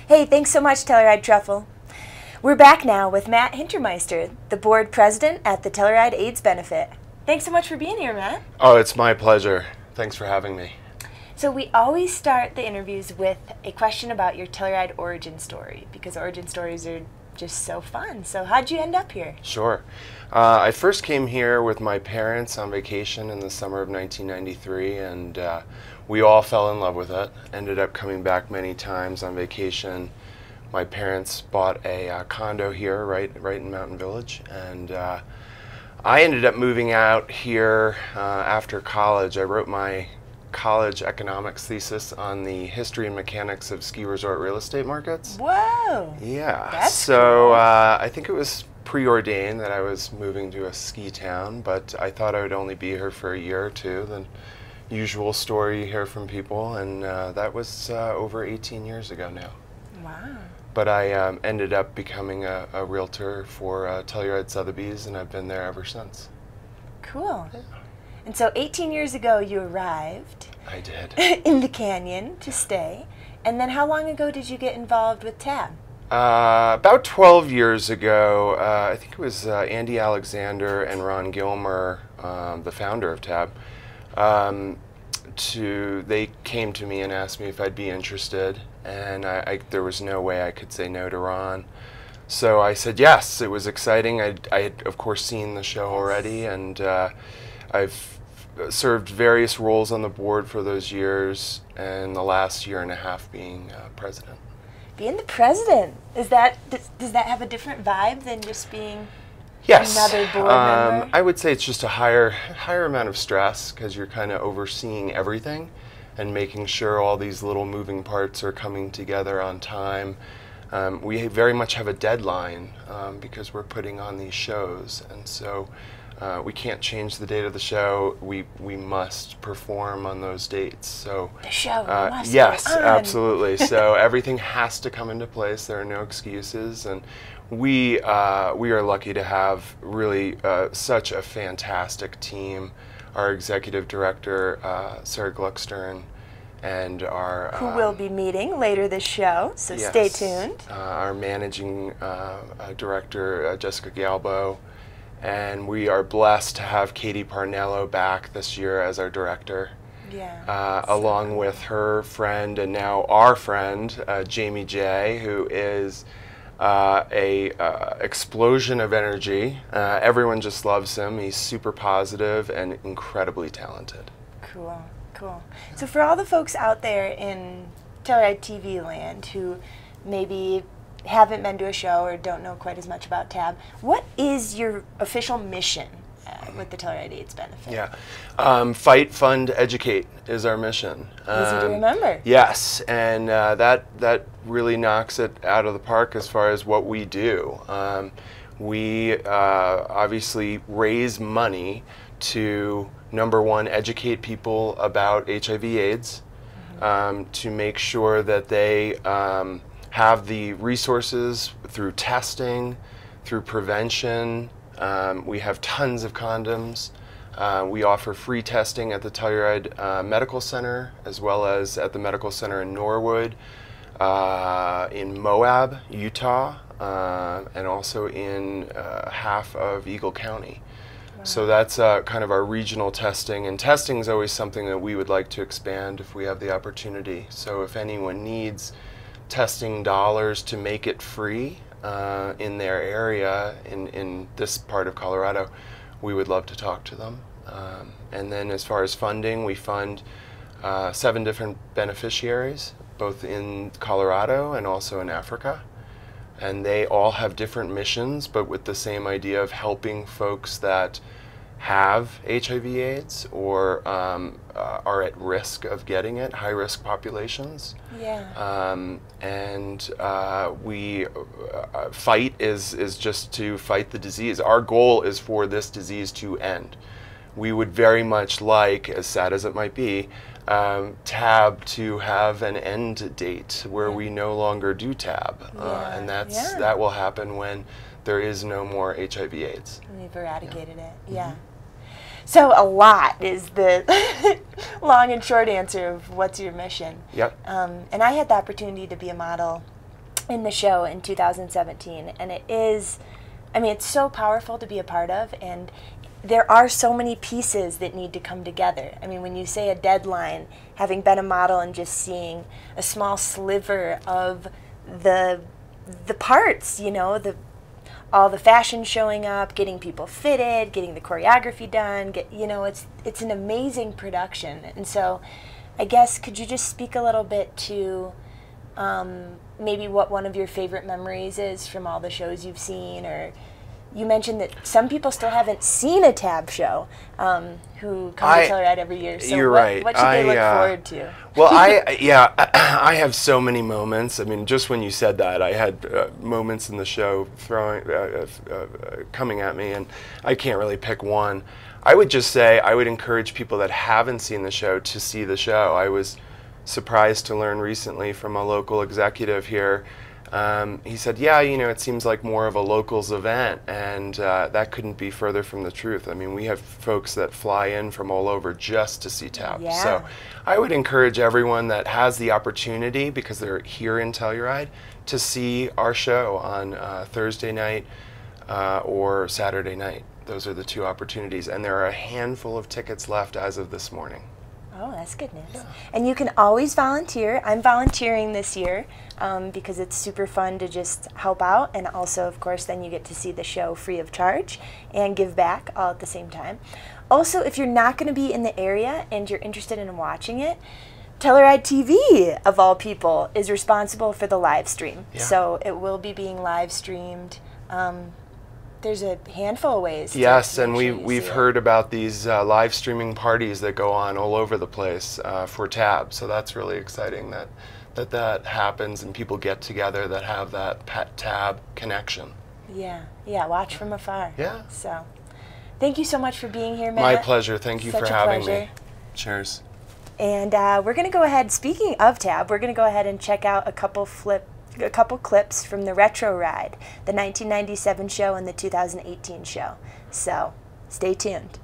Hey, thanks so much, Telluride Truffle. We're back now with Matt Hintermeister, the board president at the Telluride AIDS Benefit. Thanks so much for being here, Matt. Oh, it's my pleasure. Thanks for having me. So we always start the interviews with a question about your Telluride origin story, because origin stories are just so fun. So how'd you end up here? Sure. I first came here with my parents on vacation in the summer of 1993, and we all fell in love with it. Ended up coming back many times on vacation. My parents bought a condo here right in Mountain Village, and I ended up moving out here after college. I wrote my college economics thesis on the history and mechanics of ski resort real estate markets. Whoa! Yeah. That's cool. I think it was preordained that I was moving to a ski town, but I thought I would only be here for a year or two. The usual story you hear from people, and that was over 18 years ago now. Wow. But I ended up becoming a realtor for Telluride Sotheby's, and I've been there ever since. Cool. Yeah. And so 18 years ago you arrived. I did. In the canyon to stay. And then how long ago did you get involved with TAB? About 12 years ago. I think it was Andy Alexander and Ron Gilmer, the founder of TAB. They came to me and asked me if I'd be interested, and there was no way I could say no to Ron. So I said yes. It was exciting. I had, of course, seen the show already, and I've served various roles on the board for those years, and the last year and a half being president. Being the president, does that have a different vibe than just being yes. another board member? I would say it's just a higher amount of stress, because you're kind of overseeing everything and making sure all these little moving parts are coming together on time. We very much have a deadline because we're putting on these shows, and so we can't change the date of the show. We must perform on those dates. So the show must yes, go on. Absolutely. So everything has to come into place. There are no excuses, and we are lucky to have really such a fantastic team. Our executive director, Sarah Gluckstern, and our who will be meeting later this show, so yes, stay tuned. Our managing director, Jessica Galbo, and we are blessed to have Katie Parnello back this year as our director. Yeah. Along with her friend and now our friend, Jamie J., who is a explosion of energy. Everyone just loves him. He's super positive and incredibly talented. Cool, cool. So for all the folks out there in Telluride TV land who maybe haven't been to a show or don't know quite as much about TAB, what is your official mission with the Telluride AIDS Benefit? Yeah, fight, fund, educate is our mission. Easy to remember. Yes, and that really knocks it out of the park as far as what we do. We obviously raise money to, number one, educate people about HIV/AIDS, to make sure that they have the resources through testing, through prevention. We have tons of condoms. We offer free testing at the Telluride Medical Center, as well as at the Medical Center in Norwood, in Moab, Utah, and also in half of Eagle County. Wow. So that's kind of our regional testing, and testing is always something that we would like to expand if we have the opportunity. So if anyone needs testing dollars to make it free in their area, in this part of Colorado, we would love to talk to them. And then as far as funding, we fund 7 different beneficiaries, both in Colorado and also in Africa. And they all have different missions, but with the same idea of helping folks that have HIV/AIDS or are at risk of getting it, high-risk populations. Yeah. We fight is just to fight the disease. Our goal is for this disease to end. We would very much like, as sad as it might be, TAB to have an end date where we no longer do TAB, and that will happen when there is no more HIV/AIDS. We've eradicated it. Yeah. So a lot is the long and short answer of what's your mission. Yep. And I had the opportunity to be a model in the show in 2017, and it is, I mean, it's so powerful to be a part of, and there are so many pieces that need to come together. I mean, when you say a deadline, having been a model and just seeing a small sliver of the parts, you know, all the fashion showing up, getting people fitted, getting the choreography done, you know, it's an amazing production. And so I guess could you just speak a little bit to maybe what one of your favorite memories is from all the shows you've seen? Or you mentioned that some people still haven't seen a Tab show who come to Telluride every year. So you're right. What should they look forward to? Well, I have so many moments. I mean, just when you said that, I had moments in the show coming at me, and I can't really pick one. I would just say I would encourage people that haven't seen the show to see the show. I was surprised to learn recently from a local executive here. He said, yeah, you know, it seems like more of a locals event, and that couldn't be further from the truth. I mean, we have folks that fly in from all over just to see Tab. Yeah. So I would encourage everyone that has the opportunity, because they're here in Telluride, to see our show on Thursday night or Saturday night. Those are the two opportunities, and there are a handful of tickets left as of this morning. Oh, that's good news. Yeah. And you can always volunteer. I'm volunteering this year because it's super fun to just help out, and also, of course, then you get to see the show free of charge and give back all at the same time. Also, if you're not going to be in the area and you're interested in watching it, Telluride TV, of all people, is responsible for the live stream. Yeah. So it will be being live streamed. There's a handful of ways. Yes, and we've heard about these live streaming parties that go on all over the place for Tab. So that's really exciting that happens and people get together that have that Tab connection. Yeah, watch from afar. Yeah. So, thank you so much for being here, Matt. My pleasure. Thank you for having me. Cheers. And we're going to go ahead. Speaking of Tab, we're going to go ahead and check out a couple clips from the retro ride, the 1997 show and the 2018 show. So stay tuned.